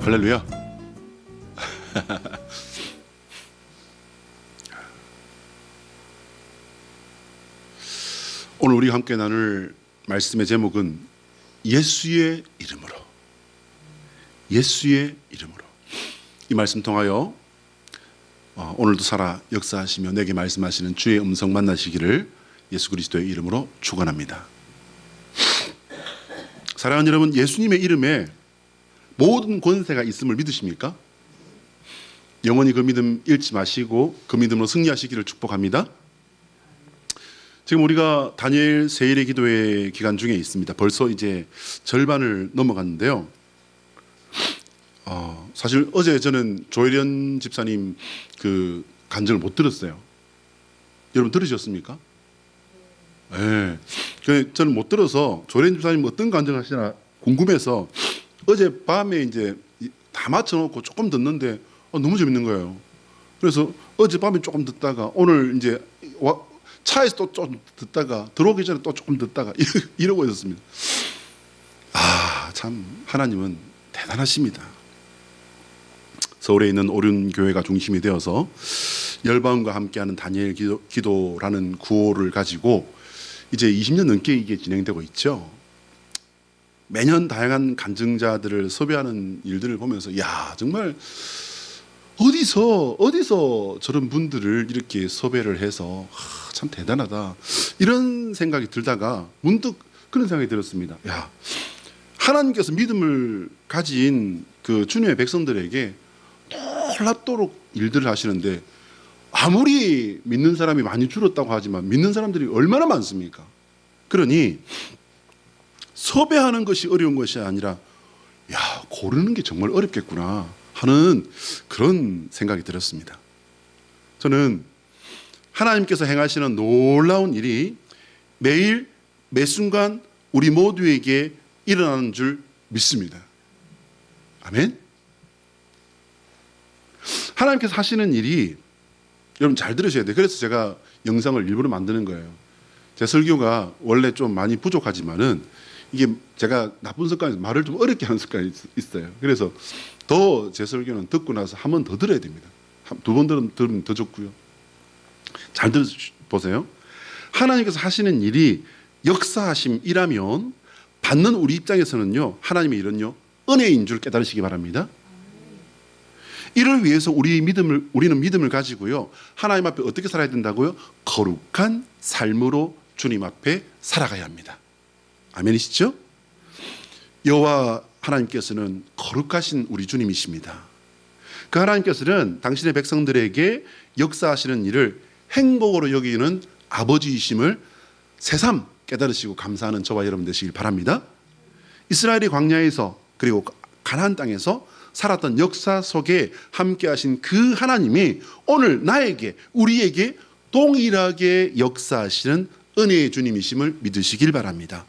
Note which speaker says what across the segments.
Speaker 1: 할렐루야. 오늘 우리가 함께 나눌 말씀의 제목은 예수의 이름으로. 예수의 이름으로. 이 말씀 통하여 오늘도 살아 역사하시며 내게 말씀하시는 주의 음성 만나시기를 예수 그리스도의 이름으로 축원합니다. 사랑하는 여러분, 예수님의 이름에 모든 권세가 있음을 믿으십니까? 영원히 그 믿음 잃지 마시고 그 믿음으로 승리하시기를 축복합니다. 지금 우리가 다니엘 세일의 기도회 기간 중에 있습니다. 벌써 이제 절반을 넘어갔는데요. 사실 어제 저는 조혜련 집사님 그 간증을 못 들었어요. 여러분 들으셨습니까? 네. 저는 못 들어서 조혜련 집사님 어떤 간증을 하시나 궁금해서 어제 밤에 이제 다 맞춰놓고 조금 듣는데 너무 재밌는 거예요. 그래서 어제 밤에 조금 듣다가 오늘 이제 차에서 또 좀 듣다가 들어오기 전에 또 조금 듣다가 이러고 있었습니다. 참 하나님은 대단하십니다. 서울에 있는 오륜교회가 중심이 되어서 열방과 함께하는 다니엘 기도라는 구호를 가지고 이제 20년 넘게 이게 진행되고 있죠. 매년 다양한 간증자들을 섭외하는 일들을 보면서 정말 어디서 저런 분들을 이렇게 섭외를 해서 참 대단하다 이런 생각이 들다가 문득 그런 생각이 들었습니다. 하나님께서 믿음을 가진 그 주님의 백성들에게 놀랍도록 일들을 하시는데 아무리 믿는 사람이 많이 줄었다고 하지만 믿는 사람들이 얼마나 많습니까? 그러니 섭외하는 것이 어려운 것이 아니라 고르는 게 정말 어렵겠구나 하는 그런 생각이 들었습니다. 저는 하나님께서 행하시는 놀라운 일이 매일 매 순간 우리 모두에게 일어나는 줄 믿습니다. 아멘. 하나님께서 하시는 일이 여러분 잘 들으셔야 돼요. 그래서 제가 영상을 일부러 만드는 거예요. 제 설교가 원래 좀 많이 부족하지만은 이게 제가 나쁜 습관에서 말을 좀 어렵게 하는 습관이 있어요. 그래서 더 제 설교는 듣고 나서 한 번 더 들어야 됩니다. 두 번 들으면 더 좋고요. 잘 들어보세요. 하나님께서 하시는 일이 역사하심이라면 받는 우리 입장에서는요, 하나님의 일은요 은혜인 줄 깨달으시기 바랍니다. 이를 위해서 우리는 믿음을 가지고요 하나님 앞에 어떻게 살아야 된다고요? 거룩한 삶으로 주님 앞에 살아가야 합니다. 아멘이시죠? 여호와 하나님께서는 거룩하신 우리 주님이십니다. 그 하나님께서는 당신의 백성들에게 역사하시는 일을 행복으로 여기는 아버지이심을 새삼 깨달으시고 감사하는 저와 여러분 되시길 바랍니다. 이스라엘이 광야에서 그리고 가나안 땅에서 살았던 역사 속에 함께하신 그 하나님이 오늘 나에게 우리에게 동일하게 역사하시는 은혜의 주님이심을 믿으시길 바랍니다.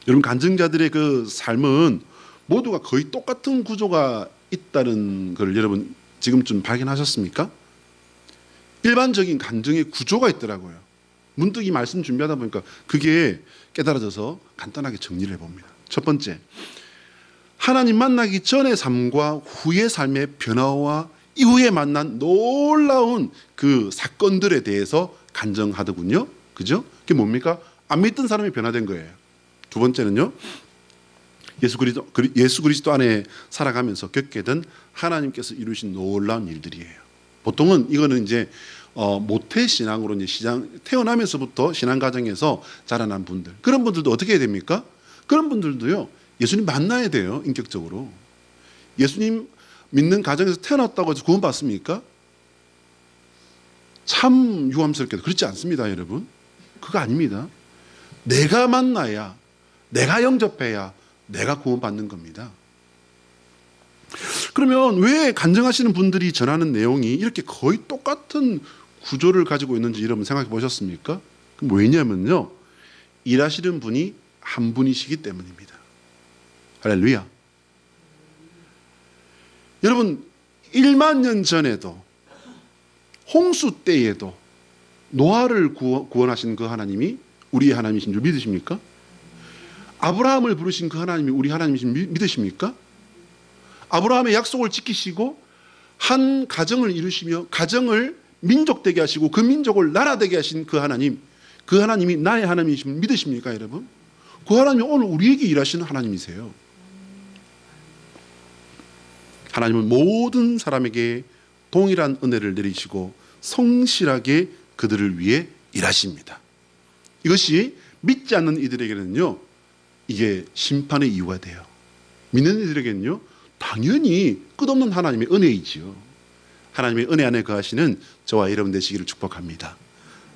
Speaker 1: 여러분 간증자들의 그 삶은 모두가 거의 똑같은 구조가 있다는 걸 여러분 지금쯤 발견하셨습니까? 일반적인 간증의 구조가 있더라고요. 문득 이 말씀 준비하다 보니까 그게 깨달아져서 간단하게 정리를 해봅니다. 첫 번째, 하나님 만나기 전의 삶과 후의 삶의 변화와 이후에 만난 놀라운 그 사건들에 대해서 간증하더군요. 그죠? 그게 뭡니까? 안 믿던 사람이 변화된 거예요. 두 번째는요, 예수 그리스도 안에 살아가면서 겪게 된 하나님께서 이루신 놀라운 일들이에요. 보통은 이거는 이제 모태 신앙으로 이제 태어나면서부터 신앙 과정에서 자라난 분들, 그런 분들도 어떻게 해야 됩니까? 그런 분들도요 예수님 만나야 돼요. 인격적으로 예수님 믿는 가정에서 태어났다고 해서 구원 받습니까? 참 유감스럽게도 그렇지 않습니다, 여러분. 그거 아닙니다. 내가 만나야, 내가 영접해야 내가 구원 받는 겁니다. 그러면 왜 간증하시는 분들이 전하는 내용이 이렇게 거의 똑같은 구조를 가지고 있는지 여러분 생각해 보셨습니까? 왜냐면요, 일하시는 분이 한 분이시기 때문입니다. 할렐루야. 여러분 1만 년 전에도 홍수 때에도 노아를 구원하신 그 하나님이 우리의 하나님이신 줄 믿으십니까? 아브라함을 부르신 그 하나님이 우리 하나님이신 줄 믿으십니까? 아브라함의 약속을 지키시고 한 가정을 이루시며 가정을 민족 되게 하시고 그 민족을 나라 되게 하신 그 하나님, 그 하나님이 나의 하나님이심을 믿으십니까 여러분? 그 하나님이 오늘 우리에게 일하시는 하나님이세요. 하나님은 모든 사람에게 동일한 은혜를 내리시고 성실하게 그들을 위해 일하십니다. 이것이 믿지 않는 이들에게는요, 이게 심판의 이유가 돼요. 믿는 이들에게는요, 당연히 끝없는 하나님의 은혜이지요. 하나님의 은혜 안에 거하시는 저와 여러분 되시기를 축복합니다.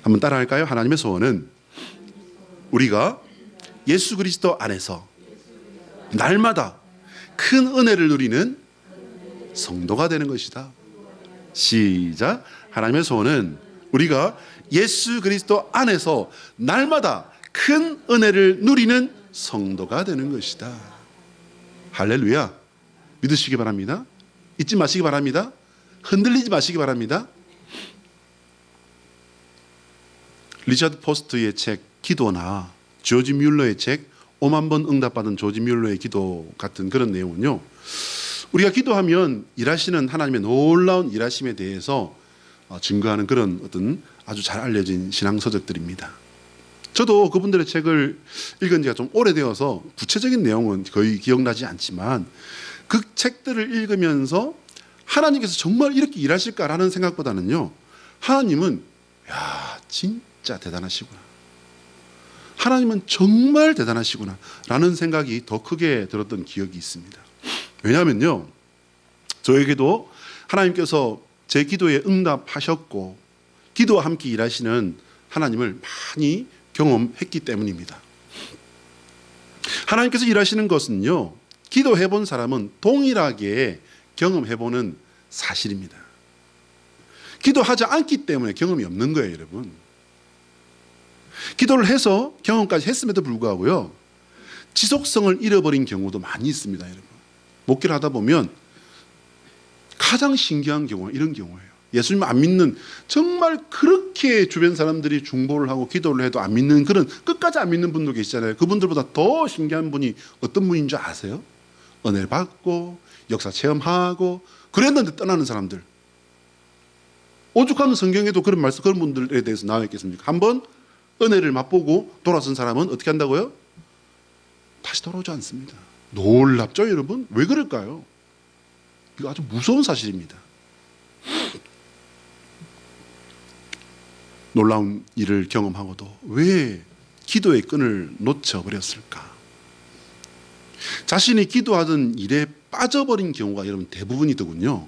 Speaker 1: 한번 따라할까요? 하나님의 소원은 우리가 예수 그리스도 안에서 날마다 큰 은혜를 누리는 성도가 되는 것이다. 시작. 하나님의 소원은 우리가 예수 그리스도 안에서 날마다 큰 은혜를 누리는 성도가 되는 것이다. 할렐루야. 믿으시기 바랍니다. 잊지 마시기 바랍니다. 흔들리지 마시기 바랍니다. 리차드 포스트의 책 기도나 조지 뮬러의 책 5만 번 응답받은 조지 뮬러의 기도 같은 그런 내용은요, 우리가 기도하면 일하시는 하나님의 놀라운 일하심에 대해서 증거하는 그런 어떤 아주 잘 알려진 신앙서적들입니다. 저도 그분들의 책을 읽은 지가 좀 오래되어서 구체적인 내용은 거의 기억나지 않지만 그 책들을 읽으면서 하나님께서 정말 이렇게 일하실까라는 생각보다는요, 하나님은 야 진짜 대단하시구나, 하나님은 정말 대단하시구나 라는 생각이 더 크게 들었던 기억이 있습니다. 왜냐하면요, 저에게도 하나님께서 제 기도에 응답하셨고 기도와 함께 일하시는 하나님을 많이 경험했기 때문입니다. 하나님께서 일하시는 것은요, 기도해본 사람은 동일하게 경험해보는 사실입니다. 기도하지 않기 때문에 경험이 없는 거예요, 여러분. 기도를 해서 경험까지 했음에도 불구하고요, 지속성을 잃어버린 경우도 많이 있습니다, 여러분. 목회를 하다 보면 가장 신기한 경우가 이런 경우예요. 예수님 안 믿는, 정말 그렇게 주변 사람들이 중보를 하고 기도를 해도 안 믿는, 그런 끝까지 안 믿는 분도 계시잖아요. 그분들보다 더 신기한 분이 어떤 분인 줄 아세요? 은혜를 받고 역사 체험하고 그랬는데 떠나는 사람들. 오죽하면 성경에도 그런 말씀, 그런 분들에 대해서 나와 있겠습니까? 한번 은혜를 맛보고 돌아선 사람은 어떻게 한다고요? 다시 돌아오지 않습니다. 놀랍죠, 여러분? 왜 그럴까요? 이거 아주 무서운 사실입니다. 놀라운 일을 경험하고도 왜 기도의 끈을 놓쳐버렸을까? 자신이 기도하던 일에 빠져버린 경우가 여러분 대부분이더군요.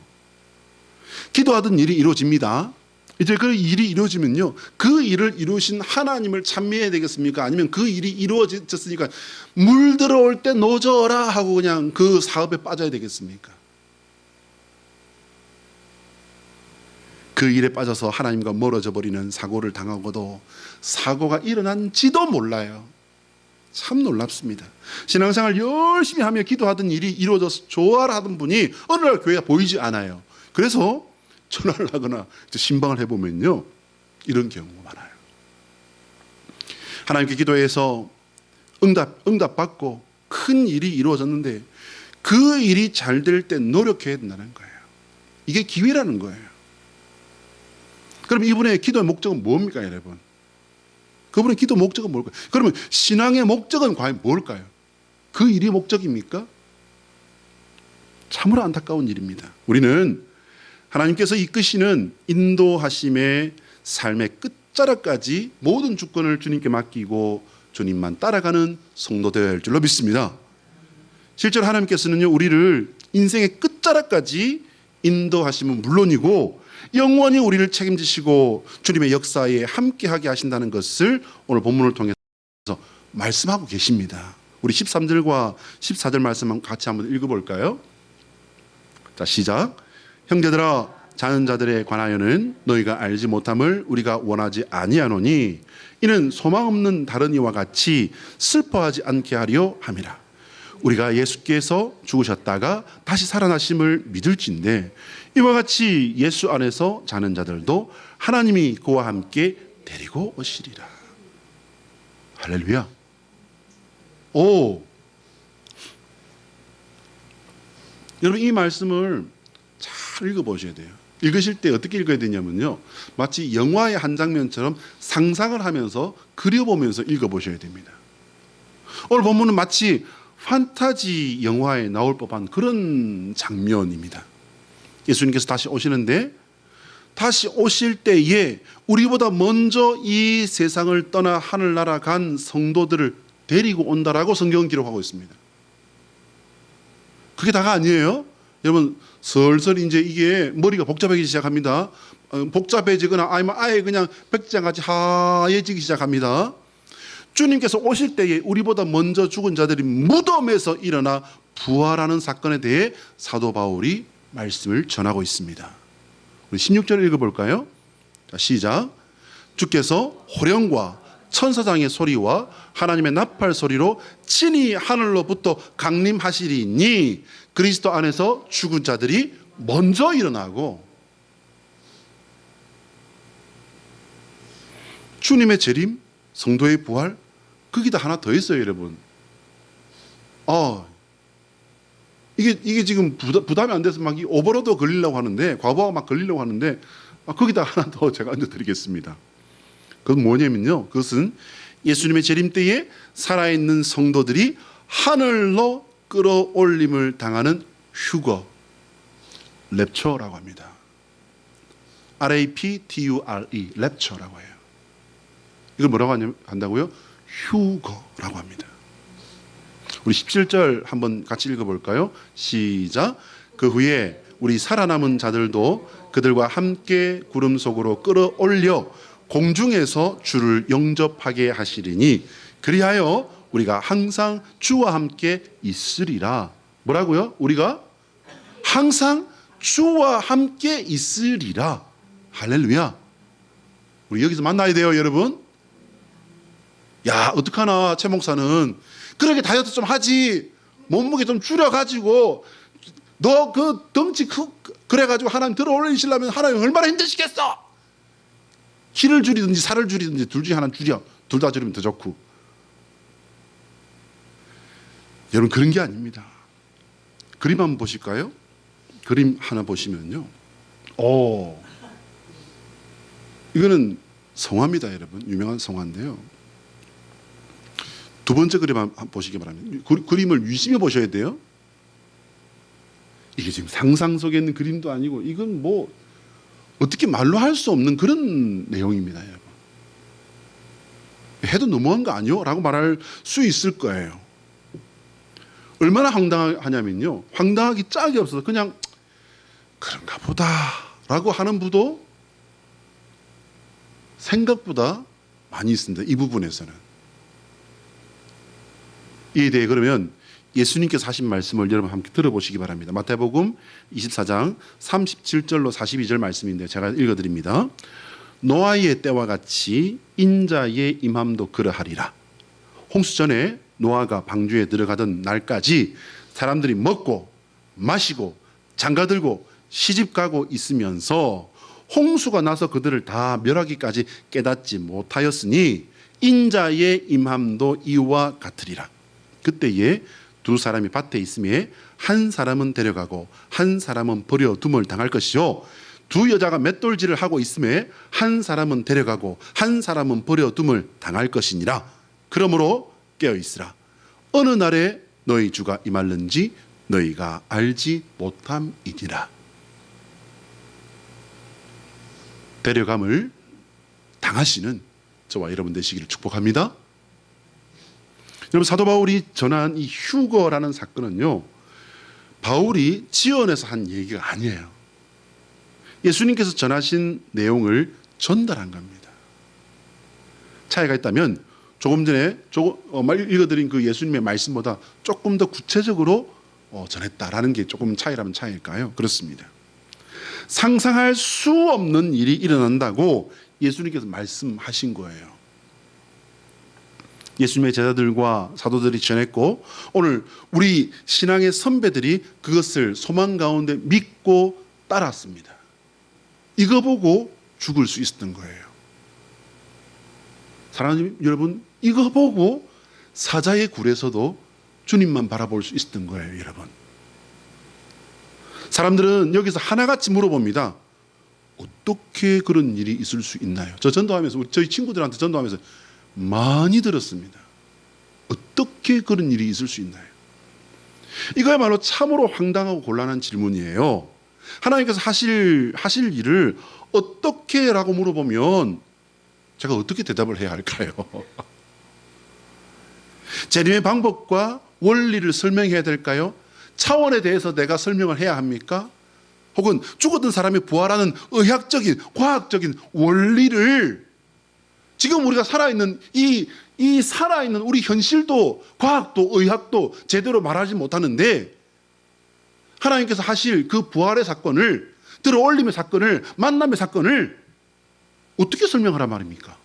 Speaker 1: 기도하던 일이 이루어집니다. 이제 그 일이 이루어지면요, 그 일을 이루신 하나님을 찬미해야 되겠습니까? 아니면 그 일이 이루어졌으니까 물 들어올 때 노져라 하고 그냥 그 사업에 빠져야 되겠습니까? 그 일에 빠져서 하나님과 멀어져 버리는 사고를 당하고도 사고가 일어난지도 몰라요. 참 놀랍습니다. 신앙생활 열심히 하며 기도하던 일이 이루어져서 좋아라 하던 분이 어느 날 교회가 보이지 않아요. 그래서 전화를 하거나 신방을 해보면요, 이런 경우가 많아요. 하나님께 기도해서 응답받고 큰 일이 이루어졌는데 그 일이 잘 될 때 노력해야 된다는 거예요. 이게 기회라는 거예요. 그럼 이분의 기도의 목적은 뭡니까, 여러분? 그분의 기도 목적은 뭘까요? 그러면 신앙의 목적은 과연 뭘까요? 그 일이 목적입니까? 참으로 안타까운 일입니다. 우리는 하나님께서 이끄시는 인도하심의 삶의 끝자락까지 모든 주권을 주님께 맡기고 주님만 따라가는 성도 되어야 할 줄로 믿습니다. 실제로 하나님께서는요, 우리를 인생의 끝자락까지 인도하심은 물론이고 영원히 우리를 책임지시고 주님의 역사에 함께하게 하신다는 것을 오늘 본문을 통해서 말씀하고 계십니다. 우리 13절과 14절 말씀 같이 한번 읽어볼까요? 자, 시작. 형제들아, 자는 자들에 관하여는 너희가 알지 못함을 우리가 원하지 아니하노니 이는 소망 없는 다른 이와 같이 슬퍼하지 않게 하려 함이라. 우리가 예수께서 죽으셨다가 다시 살아나심을 믿을진데 이와 같이 예수 안에서 자는 자들도 하나님이 그와 함께 데리고 오시리라. 할렐루야. 여러분 이 말씀을 잘 읽어보셔야 돼요. 읽으실 때 어떻게 읽어야 되냐면요, 마치 영화의 한 장면처럼 상상을 하면서 그려보면서 읽어보셔야 됩니다. 오늘 본문은 마치 판타지 영화에 나올 법한 그런 장면입니다. 예수님께서 다시 오시는데, 다시 오실 때에 우리보다 먼저 이 세상을 떠나 하늘나라 간 성도들을 데리고 온다라고 성경은 기록하고 있습니다. 그게 다가 아니에요. 여러분 슬슬 이제 이게 머리가 복잡해지기 시작합니다. 복잡해지거나 아니면 아예 그냥 백장같이 하얘지기 시작합니다. 주님께서 오실 때에 우리보다 먼저 죽은 자들이 무덤에서 일어나 부활하는 사건에 대해 사도 바울이 말씀을 전하고 있습니다. 우리 16절 읽어볼까요? 자, 시작. 주께서 호령과 천사장의 소리와 하나님의 나팔 소리로 친히 하늘로부터 강림하시리니 그리스도 안에서 죽은 자들이 먼저 일어나고, 주님의 재림, 성도의 부활, 거기다 하나 더 있어요, 여러분. 이게 지금 부담이 안 돼서 막 오버로드 걸리려고 하는데, 과부하가 막 걸리려고 하는데, 거기다 하나 더 제가 얹어드리겠습니다. 그건 뭐냐면요, 그것은 예수님의 재림 때에 살아있는 성도들이 하늘로 끌어올림을 당하는 휴거, 랩처라고 합니다. RAPTURE, 랩처라고 해요. 이걸 뭐라고 한다고요? 휴거라고 합니다. 우리 17절 한번 같이 읽어볼까요? 시작. 그 후에 우리 살아남은 자들도 그들과 함께 구름 속으로 끌어올려 공중에서 주를 영접하게 하시리니 그리하여 우리가 항상 주와 함께 있으리라. 뭐라고요? 우리가 항상 주와 함께 있으리라. 할렐루야. 우리 여기서 만나야 돼요, 여러분. 야, 어떡하나, 최 목사는 그렇게 다이어트 좀 하지, 몸무게 좀 줄여가지고 너 그 덩치 그래가지고 하나님 들어 올리시려면 하나님 얼마나 힘드시겠어. 키를 줄이든지 살을 줄이든지 둘 중에 하나는 줄여. 둘 다 줄이면 더 좋고. 여러분 그런 게 아닙니다. 그림 한번 보실까요? 그림 하나 보시면요, 이거는 성화입니다, 여러분. 유명한 성화인데요. 두 번째 그림 한번 보시기 바랍니다. 그림을 유심히 보셔야 돼요. 이게 지금 상상 속에 있는 그림도 아니고, 이건 뭐 어떻게 말로 할 수 없는 그런 내용입니다, 여러분. 해도 너무한 거 아니요? 라고 말할 수 있을 거예요. 얼마나 황당하냐면요, 황당하기 짝이 없어서 그냥 그런가 보다 라고 하는 분도 생각보다 많이 있습니다, 이 부분에서는. 이에 대해 그러면 예수님께서 하신 말씀을 여러분 함께 들어보시기 바랍니다. 마태복음 24장 37절로 42절 말씀인데 제가 읽어드립니다. 노아의 때와 같이 인자의 임함도 그러하리라. 홍수 전에 노아가 방주에 들어가던 날까지 사람들이 먹고 마시고 장가들고 시집가고 있으면서 홍수가 나서 그들을 다 멸하기까지 깨닫지 못하였으니 인자의 임함도 이와 같으리라. 그때에 두 사람이 밭에 있음에 한 사람은 데려가고 한 사람은 버려둠을 당할 것이요, 두 여자가 맷돌질을 하고 있음에 한 사람은 데려가고 한 사람은 버려둠을 당할 것이니라. 그러므로 깨어있으라. 어느 날에 너희 주가 임할는지 너희가 알지 못함이니라. 데려감을 당하시는 저와 여러분 되시기를 축복합니다. 여러분 사도 바울이 전한 이 휴거라는 사건은요, 바울이 지어내서 한 얘기가 아니에요. 예수님께서 전하신 내용을 전달한 겁니다. 차이가 있다면 조금 전에 읽어드린 그 예수님의 말씀보다 조금 더 구체적으로 전했다라는 게 조금 차이라면 차이일까요? 그렇습니다. 상상할 수 없는 일이 일어난다고 예수님께서 말씀하신 거예요. 예수님의 제자들과 사도들이 전했고, 오늘 우리 신앙의 선배들이 그것을 소망 가운데 믿고 따랐습니다. 이거 보고 죽을 수 있었던 거예요. 사랑하는 여러분, 이거 보고 사자의 굴에서도 주님만 바라볼 수 있었던 거예요, 여러분. 사람들은 여기서 하나같이 물어봅니다. 어떻게 그런 일이 있을 수 있나요? 저 전도하면서 저희 친구들한테 전도하면서 많이 들었습니다. 어떻게 그런 일이 있을 수 있나요? 이거야말로 참으로 황당하고 곤란한 질문이에요. 하나님께서 하실 일을 어떻게 라고 물어보면 제가 어떻게 대답을 해야 할까요? 재림의 방법과 원리를 설명해야 될까요? 차원에 대해서 내가 설명을 해야 합니까? 혹은 죽었던 사람이 부활하는 의학적인, 과학적인 원리를 지금 우리가 살아있는 이 살아있는 우리 현실도 과학도 의학도 제대로 말하지 못하는데 하나님께서 하실 그 부활의 사건을, 들어올림의 사건을, 만남의 사건을 어떻게 설명하란 말입니까?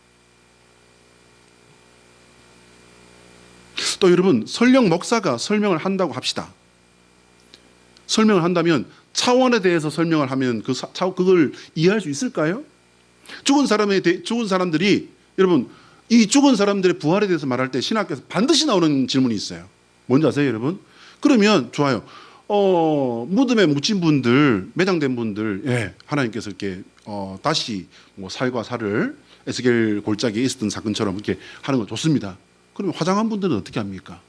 Speaker 1: 또 여러분, 설령 목사가 설명을 한다고 합시다. 설명을 한다면 차원에 대해서 설명을 하면 그걸 이해할 수 있을까요? 죽은 사람들이 여러분, 이 죽은 사람들의 부활에 대해서 말할 때 신학교에서 반드시 나오는 질문이 있어요. 뭔지 아세요, 여러분? 그러면 좋아요. 무덤에 묻힌 분들, 매장된 분들, 예, 하나님께서 이렇게 다시 뭐 살과 살을 에스겔 골짜기에 있었던 사건처럼 이렇게 하는 거 좋습니다. 그러면 화장한 분들은 어떻게 합니까?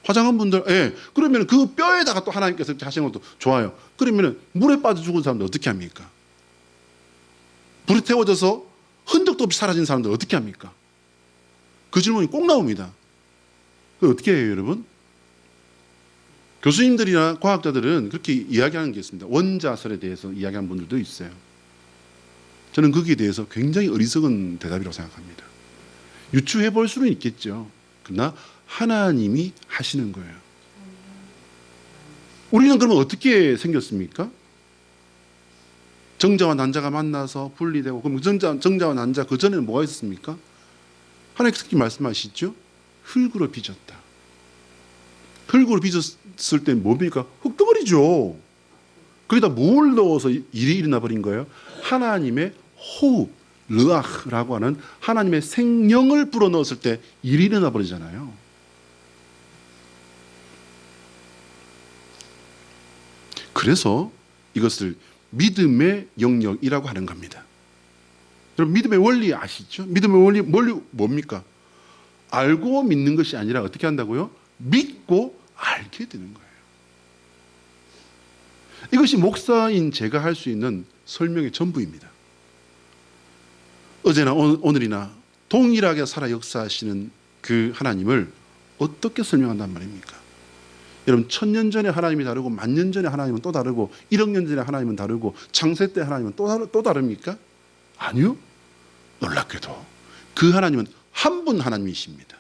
Speaker 1: 화장한 분들, 예, 그러면 그 뼈에다가 또 하나님께서 이렇게 하시는 것도 좋아요. 그러면 물에 빠져 죽은 사람들 어떻게 합니까? 불에 태워져서 흔적도 없이 사라진 사람들 어떻게 합니까? 그 질문이 꼭 나옵니다. 그걸 어떻게 해요, 여러분? 교수님들이나 과학자들은 그렇게 이야기하는 게 있습니다. 원자설에 대해서 이야기하는 분들도 있어요. 저는 거기에 대해서 굉장히 어리석은 대답이라고 생각합니다. 유추해 볼 수는 있겠죠. 그러나 하나님이 하시는 거예요. 우리는 그러면 어떻게 생겼습니까? 정자와 난자가 만나서 분리되고, 그럼 정자와 난자 그 전에는 뭐가 있었습니까? 하나님께서 그렇게 말씀하시죠. 흙으로 빚었다. 흙으로 빚었을 때 뭡니까? 흙덩어리죠. 거기다 뭘 넣어서 일이 일어나 버린 거예요? 하나님의 호흡, 르아흐라고 하는 하나님의 생명을 불어넣었을 때 일이 일어나 버리잖아요. 그래서 이것을 믿음의 영역이라고 하는 겁니다. 여러분, 믿음의 원리 아시죠? 믿음의 원리 뭡니까? 알고 믿는 것이 아니라 어떻게 한다고요? 믿고 알게 되는 거예요. 이것이 목사인 제가 할 수 있는 설명의 전부입니다. 어제나 오늘이나 동일하게 살아 역사하시는 그 하나님을 어떻게 설명한단 말입니까? 여러분, 1000년 전에 하나님이 다르고 10,000년 전에 하나님은 또 다르고 1억 년 전에 하나님은 다르고 창세 때 하나님은 또 다릅니까? 아니요. 놀랍게도 그 하나님은 한 분 하나님이십니다.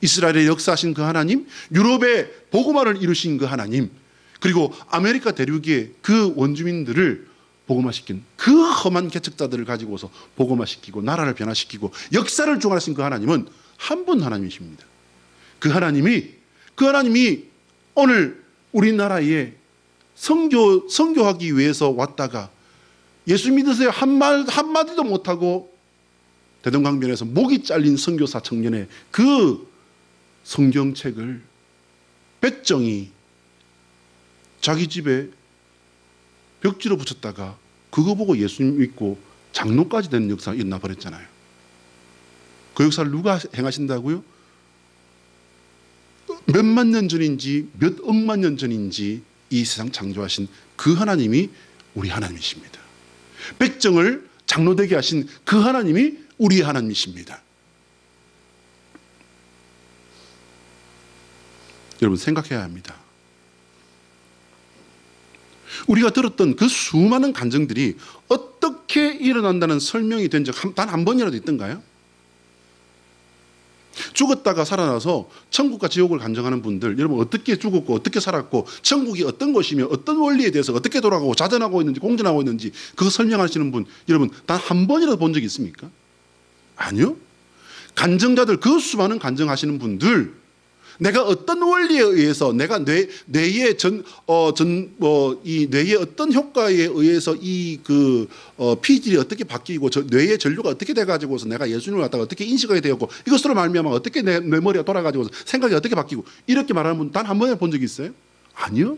Speaker 1: 이스라엘의 역사하신 그 하나님, 유럽의 복음화를 이루신 그 하나님, 그리고 아메리카 대륙의 그 원주민들을 복음화시킨 그 험한 개척자들을 가지고서 복음화시키고 나라를 변화시키고 역사를 주관하신 그 하나님은 한 분 하나님이십니다. 그 하나님이 오늘 우리나라에 선교하기 위해서 왔다가 예수 믿으세요 한마디도 못하고 대동강변에서 목이 잘린 선교사 청년의 그 성경책을 백정이 자기 집에 벽지로 붙였다가 그거 보고 예수님 믿고 장로까지 되는 역사가 일어나 버렸잖아요. 그 역사를 누가 행하신다고요? 몇만 년 전인지 몇 억만 년 전인지 이 세상 창조하신 그 하나님이 우리 하나님이십니다. 백정을 장로되게 하신 그 하나님이 우리의 하나님이십니다. 여러분, 생각해야 합니다. 우리가 들었던 그 수많은 간증들이 어떻게 일어난다는 설명이 된 적 단 한 번이라도 있던가요? 죽었다가 살아나서 천국과 지옥을 간증하는 분들, 여러분 어떻게 죽었고 어떻게 살았고 천국이 어떤 것이며 어떤 원리에 대해서 어떻게 돌아가고 자전하고 있는지 공전하고 있는지 그거 설명하시는 분, 여러분 단 한 번이라도 본 적이 있습니까? 아니요. 간증자들, 그 수많은 간증하시는 분들, 내가 어떤 원리에 의해서 내가 뇌의 이 뇌의 어떤 효과에 의해서 이 피질이 어떻게 바뀌고 뇌의 전류가 어떻게 돼 가지고서 내가 예수님을 갖다가 어떻게 인식하게 되었고 이것으로 말미암아 어떻게 내 머리가 돌아 가지고서 생각이 어떻게 바뀌고 이렇게 말하는 분 단 한 번에 본 적이 있어요? 아니요.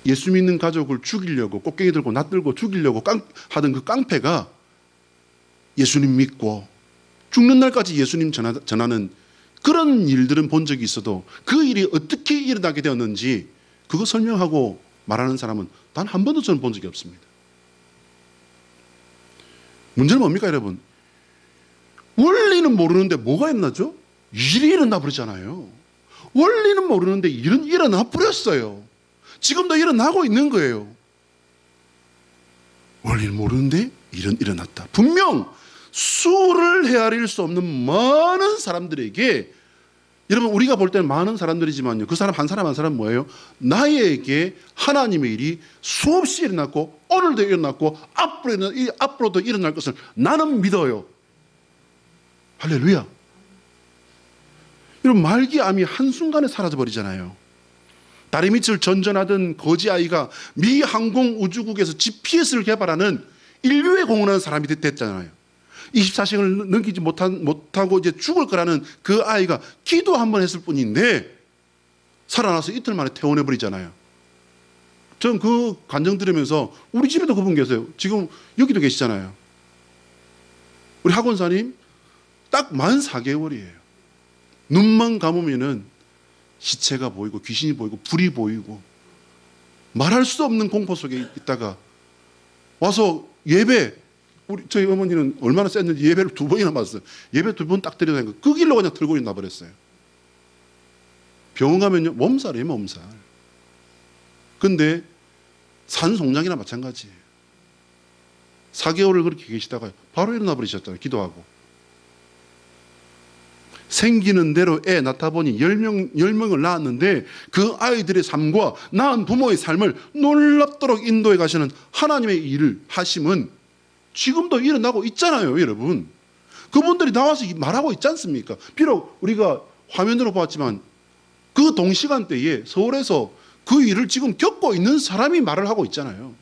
Speaker 1: 예수 믿는 가족을 죽이려고 꽃갱이 들고 낫들고 죽이려고 하던 그 깡패가 예수님 믿고 죽는 날까지 예수님 전하는 그런 일들은 본 적이 있어도 그 일이 어떻게 일어나게 되었는지 그거 설명하고 말하는 사람은 단 한 번도 저는 본 적이 없습니다. 문제는 뭡니까 여러분? 원리는 모르는데 뭐가 일어나죠? 일이 일어나 버리잖아요. 원리는 모르는데 일은 일어나 버렸어요. 지금도 일어나고 있는 거예요. 원리는 모르는데 일은 일어났다. 분명 수를 헤아릴 수 없는 많은 사람들에게, 여러분 우리가 볼 때는 많은 사람들이지만요, 그 사람 한 사람 뭐예요? 나에게 하나님의 일이 수없이 일어났고 오늘도 일어났고 앞으로도 일어날 것을 나는 믿어요. 할렐루야. 여러분 말기암이 한순간에 사라져버리잖아요. 다리 밑을 전전하던 거지 아이가 미 항공우주국에서 GPS를 개발하는 인류에 공헌하는 사람이 됐잖아요. 24시간을 넘기지 못하고 이제 죽을 거라는 그 아이가 기도 한 번 했을 뿐인데 살아나서 이틀 만에 퇴원해버리잖아요. 전 그 간증 들으면서 우리 집에도 그분 계세요. 지금 여기도 계시잖아요. 우리 학원사님 딱 만 4개월이에요. 눈만 감으면은 시체가 보이고 귀신이 보이고 불이 보이고 말할 수 없는 공포 속에 있다가 와서 예배, 저희 어머니는 얼마나 셌는지 예배를 2번이나 봤어요. 예배 2번 딱 드려다니까 그 길로 그냥 들고 나버렸어요. 병원 가면요 몸살이에요, 몸살. 근데 산송장이나 마찬가지예요. 4개월을 그렇게 계시다가 바로 일어나 버리셨잖아요. 기도하고. 생기는 대로 애 낳다 보니 10명을 낳았는데 그 아이들의 삶과 낳은 부모의 삶을 놀랍도록 인도해 가시는 하나님의 일을 하심은 지금도 일어나고 있잖아요, 여러분. 그분들이 나와서 말하고 있지 않습니까? 비록 우리가 화면으로 봤지만 그 동시간대에 서울에서 그 일을 지금 겪고 있는 사람이 말을 하고 있잖아요.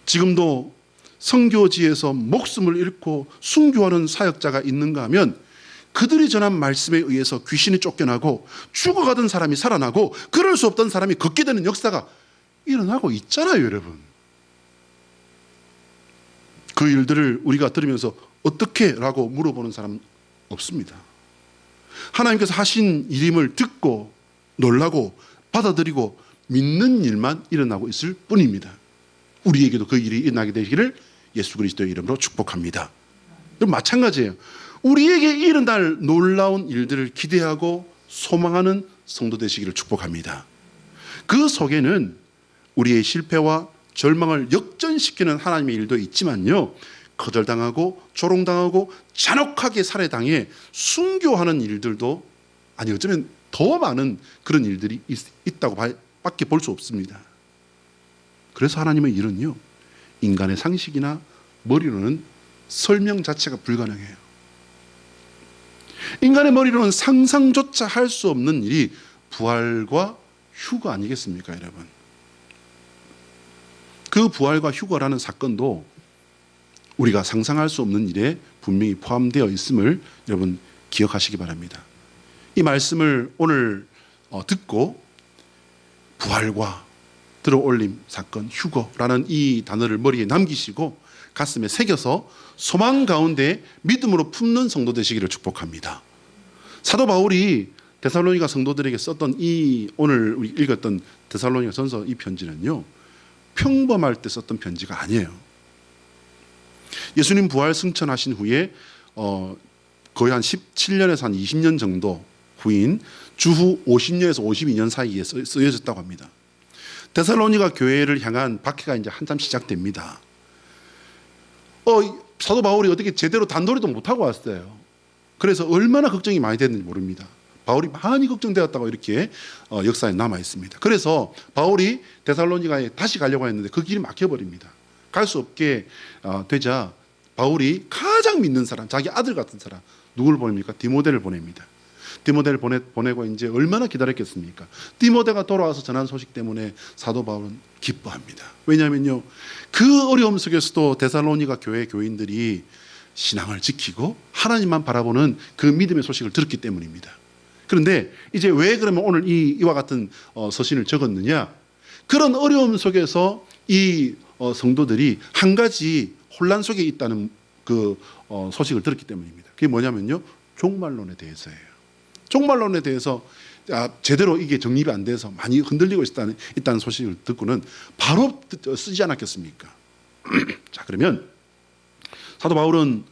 Speaker 1: 지금도 선교지에서 목숨을 잃고 순교하는 사역자가 있는가 하면 그들이 전한 말씀에 의해서 귀신이 쫓겨나고 죽어가던 사람이 살아나고 그럴 수 없던 사람이 걷게 되는 역사가 일어나고 있잖아요, 여러분. 그 일들을 우리가 들으면서 어떻게? 라고 물어보는 사람 없습니다. 하나님께서 하신 일임을 듣고 놀라고 받아들이고 믿는 일만 일어나고 있을 뿐입니다. 우리에게도 그 일이 일어나게 되기를 예수 그리스도의 이름으로 축복합니다. 마찬가지예요. 우리에게 일어날 놀라운 일들을 기대하고 소망하는 성도 되시기를 축복합니다. 그 속에는 우리의 실패와 절망을 역전시키는 하나님의 일도 있지만요, 거절당하고 조롱당하고 잔혹하게 살해당해 순교하는 일들도, 아니 어쩌면 더 많은 그런 일들이 있다고 밖에 볼 수 없습니다. 그래서 하나님의 일은요, 인간의 상식이나 머리로는 설명 자체가 불가능해요. 인간의 머리로는 상상조차 할 수 없는 일이 부활과 휴거 아니겠습니까, 여러분? 그 부활과 휴거라는 사건도 우리가 상상할 수 없는 일에 분명히 포함되어 있음을 여러분 기억하시기 바랍니다. 이 말씀을 오늘 듣고 부활과 들어올림 사건, 휴거라는 이 단어를 머리에 남기시고 가슴에 새겨서 소망 가운데 믿음으로 품는 성도 되시기를 축복합니다. 사도 바울이 데살로니가 성도들에게 썼던 이 오늘 우리 읽었던 데살로니가 전서 이 편지는요, 평범할 때 썼던 편지가 아니에요. 예수님 부활 승천하신 후에 거의 한 17년에서 한 20년 정도 후인 주후 50년에서 52년 사이에 쓰여졌다고 합니다. 데살로니가 교회를 향한 박해가 이제 한참 시작됩니다. 사도 바울이 어떻게 제대로 단도리도 못하고 왔어요. 그래서 얼마나 걱정이 많이 됐는지 모릅니다. 바울이 많이 걱정되었다고 이렇게 역사에 남아 있습니다. 그래서 바울이 데살로니가에 다시 가려고 했는데 그 길이 막혀버립니다. 갈 수 없게 되자 바울이 가장 믿는 사람, 자기 아들 같은 사람, 누구를 보냅니까? 디모데를 보냅니다. 디모데를 보내고 이제 얼마나 기다렸겠습니까? 디모데가 돌아와서 전한 소식 때문에 사도 바울은 기뻐합니다. 왜냐하면요, 그 어려움 속에서도 데살로니가 교회 교인들이 신앙을 지키고 하나님만 바라보는 그 믿음의 소식을 들었기 때문입니다. 그런데 이제 왜 그러면 오늘 이와 같은 서신을 적었느냐? 그런 어려움 속에서 이 성도들이 한 가지 혼란 속에 있다는 그 소식을 들었기 때문입니다. 그게 뭐냐면요, 종말론에 대해서예요. 종말론에 대해서 제대로 이게 정립이 안 돼서 많이 흔들리고 있다는 소식을 듣고는 바로 쓰지 않았겠습니까? 자, 그러면 사도 바울은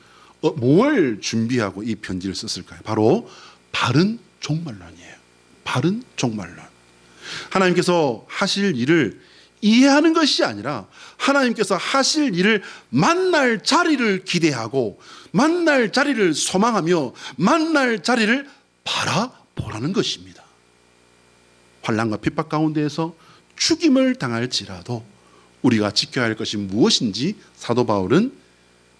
Speaker 1: 뭘 준비하고 이 편지를 썼을까요? 바로 바른 종말론이에요. 바른 종말론. 하나님께서 하실 일을 이해하는 것이 아니라 하나님께서 하실 일을 만날 자리를 기대하고 만날 자리를 소망하며 만날 자리를 바라보라는 것입니다. 환난과 핍박 가운데에서 죽임을 당할지라도 우리가 지켜야 할 것이 무엇인지 사도 바울은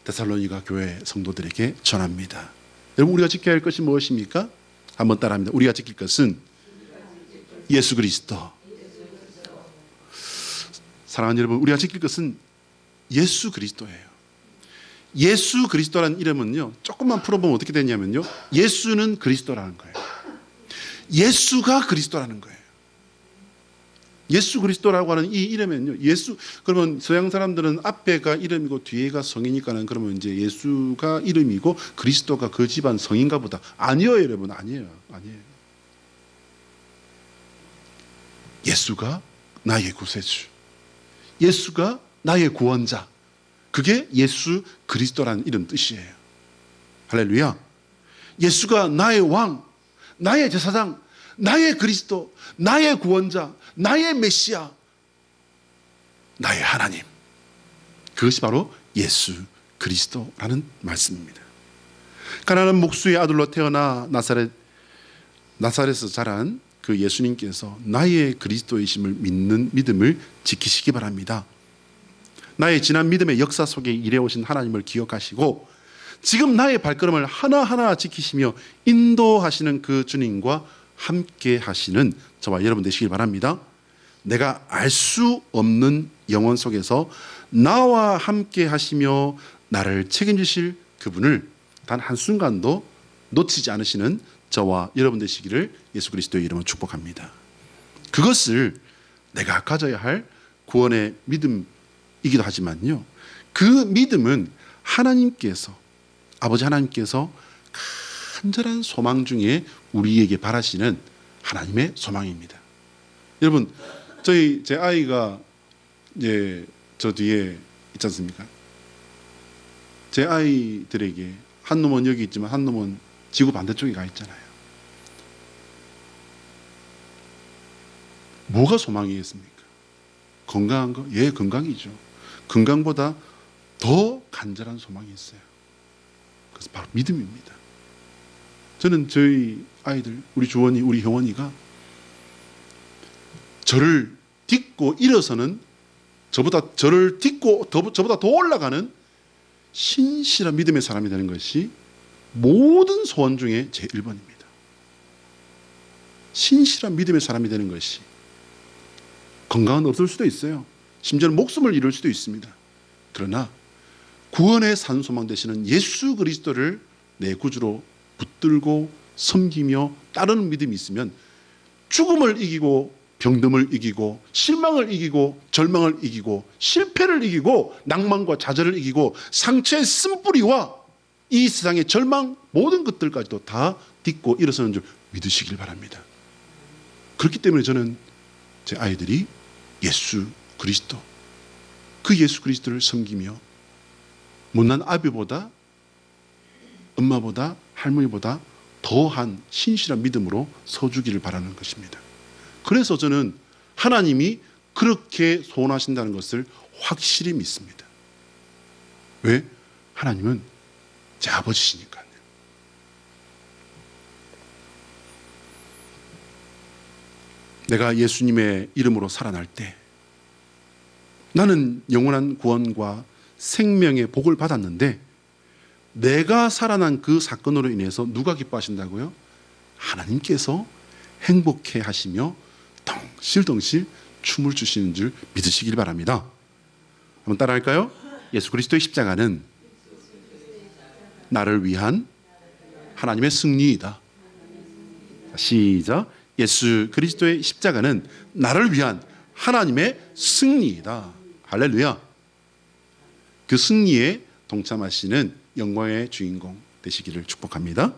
Speaker 1: 데살로니가 교회 성도들에게 전합니다. 여러분, 우리가 지켜야 할 것이 무엇입니까? 한번 따라합니다. 우리가 지킬 것은 예수 그리스도. 사랑하는 여러분, 우리가 지킬 것은 예수 그리스도예요. 예수 그리스도라는 이름은요, 조금만 풀어보면 어떻게 되냐면요, 예수는 그리스도라는 거예요. 예수가 그리스도라는 거예요. 예수 그리스도라고 하는 이 이름은요, 그러면 서양 사람들은 앞에가 이름이고 뒤에가 성이니까는 그러면 이제 예수가 이름이고 그리스도가 그 집안 성인가 보다. 아니에요, 여러분. 아니에요. 예수가 나의 구세주, 예수가 나의 구원자, 그게 예수 그리스도라는 이름 뜻이에요. 할렐루야. 예수가 나의 왕, 나의 제사장, 나의 그리스도, 나의 구원자, 나의 메시아, 나의 하나님. 그것이 바로 예수 그리스도라는 말씀입니다. 가난한 목수의 아들로 태어나 나사렛에서 자란 그 예수님께서 나의 그리스도이심을 믿는 믿음을 지키시기 바랍니다. 나의 지난 믿음의 역사 속에 일해오신 하나님을 기억하시고 지금 나의 발걸음을 하나하나 지키시며 인도하시는 그 주님과 함께 하시는 저와 여러분 되시길 바랍니다. 내가 알 수 없는 영혼 속에서 나와 함께 하시며 나를 책임지실 그분을 단 한순간도 놓치지 않으시는 저와 여러분 되시기를 예수 그리스도의 이름으로 축복합니다. 그것을 내가 가져야 할 구원의 믿음이기도 하지만요, 그 믿음은 아버지 하나님께서 간절한 소망 중에 우리에게 바라시는 하나님의 소망입니다. 여러분, 제 아이가 이제 저 뒤에 있지 않습니까? 제 아이들에게 한 놈은 여기 있지만 한 놈은 지구 반대쪽에 가 있잖아요. 뭐가 소망이겠습니까? 건강한 거? 예, 건강이죠. 건강보다 더 간절한 소망이 있어요. 그래서 바로 믿음입니다. 저는 저희 아이들, 우리 주원이, 우리 형원이가 저를 딛고 일어서는, 저를 딛고 저보다 더 올라가는 신실한 믿음의 사람이 되는 것이 모든 소원 중에 제 1번입니다. 신실한 믿음의 사람이 되는 것이, 건강은 없을 수도 있어요. 심지어는 목숨을 잃을 수도 있습니다. 그러나 구원의 산소망 되시는 예수 그리스도를 내 구주로 붙들고 섬기며 따르는 믿음이 있으면 죽음을 이기고 병듦을 이기고 실망을 이기고 절망을 이기고 실패를 이기고 낭만과 좌절을 이기고 상처의 쓴뿌리와 이 세상의 절망 모든 것들까지도 다 딛고 일어서는 줄 믿으시길 바랍니다. 그렇기 때문에 저는 제 아이들이 예수 그리스도, 그 예수 그리스도를 섬기며 못난 아비보다, 엄마보다, 할머니보다 더한 신실한 믿음으로 서주기를 바라는 것입니다. 그래서 저는 하나님이 그렇게 소원하신다는 것을 확실히 믿습니다. 왜? 하나님은 제 아버지시니까요. 내가 예수님의 이름으로 살아날 때 나는 영원한 구원과 생명의 복을 받았는데, 내가 살아난 그 사건으로 인해서 누가 기뻐하신다고요? 하나님께서 행복해 하시며 덩실덩실 춤을 추시는 줄 믿으시길 바랍니다. 한번 따라할까요? 예수 그리스도의 십자가는 나를 위한 하나님의 승리이다. 시작. 예수 그리스도의 십자가는 나를 위한 하나님의 승리이다. 할렐루야. 그 승리에 동참하시는 영광의 주인공 되시기를 축복합니다.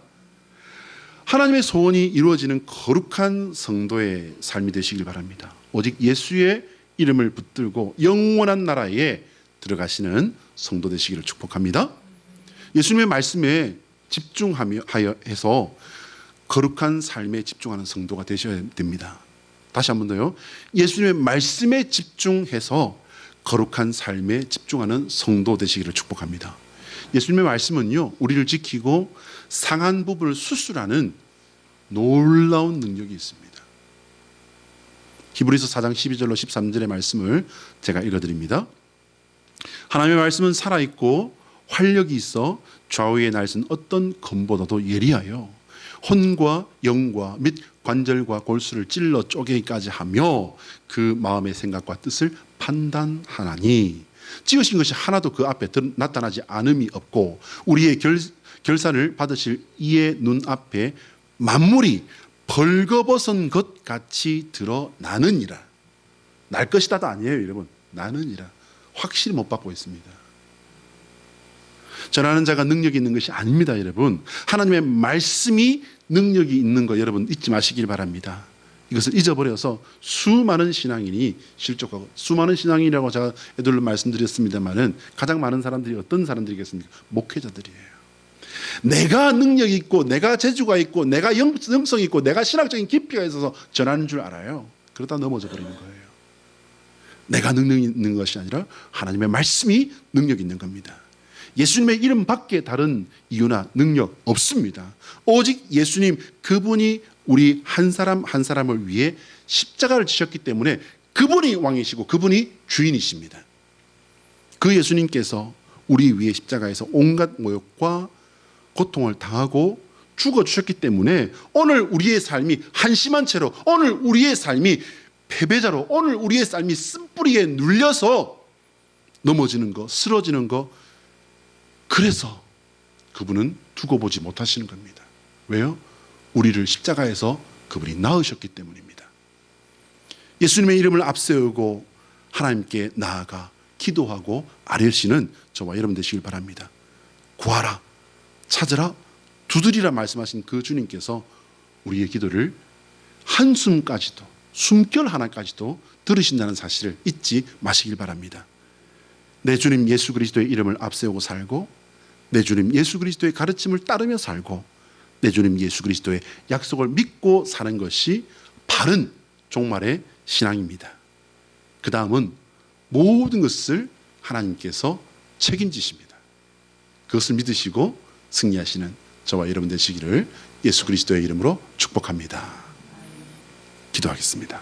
Speaker 1: 하나님의 소원이 이루어지는 거룩한 성도의 삶이 되시길 바랍니다. 오직 예수의 이름을 붙들고 영원한 나라에 들어가시는 성도 되시기를 축복합니다. 예수님의 말씀에 집중하여 해서 거룩한 삶에 집중하는 성도가 되셔야 됩니다. 다시 한 번 더요. 예수님의 말씀에 집중해서 거룩한 삶에 집중하는 성도 되시기를 축복합니다. 예수님의 말씀은요, 우리를 지키고 상한 부분을 수술하는 놀라운 능력이 있습니다. 히브리서 4장 12절로 13절의 말씀을 제가 읽어드립니다. 하나님의 말씀은 살아있고 활력이 있어 좌우에 날선 어떤 검보다도 예리하여 혼과 영과 및 관절과 골수를 찔러 쪼개기까지 하며 그 마음의 생각과 뜻을 판단하나니 찍으신 것이 하나도 그 앞에 나타나지 않음이 없고 우리의 결산을 받으실 이의 눈앞에 만물이 벌거벗은 것 같이 드러나느니라. 날 것이다도 아니에요, 여러분. 나느니라. 확실히 못 받고 있습니다. 전하는 자가 능력이 있는 것이 아닙니다, 여러분. 하나님의 말씀이 능력이 있는 거 여러분 잊지 마시길 바랍니다. 이것을 잊어버려서 수많은 신앙인이 실족하고, 수많은 신앙인이라고 제가 애들로 말씀드렸습니다만은 가장 많은 사람들이 어떤 사람들이겠습니까? 목회자들이에요. 내가 능력이 있고 내가 재주가 있고 내가 영성이 있고 내가 신학적인 깊이가 있어서 전하는 줄 알아요. 그러다 넘어져 버리는 거예요. 내가 능력이 있는 것이 아니라 하나님의 말씀이 능력이 있는 겁니다. 예수님의 이름 밖에 다른 이유나 능력 없습니다. 오직 예수님, 그분이 우리 한 사람 한 사람을 위해 십자가를 지셨기 때문에 그분이 왕이시고 그분이 주인이십니다. 그 예수님께서 우리 위해 십자가에서 온갖 모욕과 고통을 당하고 죽어주셨기 때문에 오늘 우리의 삶이 한심한 채로, 오늘 우리의 삶이 패배자로, 오늘 우리의 삶이 쓴뿌리에 눌려서 넘어지는 거, 쓰러지는 거, 그래서 그분은 두고 보지 못하시는 겁니다. 왜요? 우리를 십자가에서 그분이 낳으셨기 때문입니다. 예수님의 이름을 앞세우고 하나님께 나아가 기도하고 아뢰시는 저와 여러분 되시길 바랍니다. 구하라, 찾으라, 두드리라 말씀하신 그 주님께서 우리의 기도를 한숨까지도, 숨결 하나까지도 들으신다는 사실을 잊지 마시길 바랍니다. 내 주님 예수 그리스도의 이름을 앞세우고 살고, 내 주님 예수 그리스도의 가르침을 따르며 살고, 내 주님 예수 그리스도의 약속을 믿고 사는 것이 바른 종말의 신앙입니다. 그 다음은 모든 것을 하나님께서 책임지십니다. 그것을 믿으시고 승리하시는 저와 여러분 되시기를 예수 그리스도의 이름으로 축복합니다. 기도하겠습니다.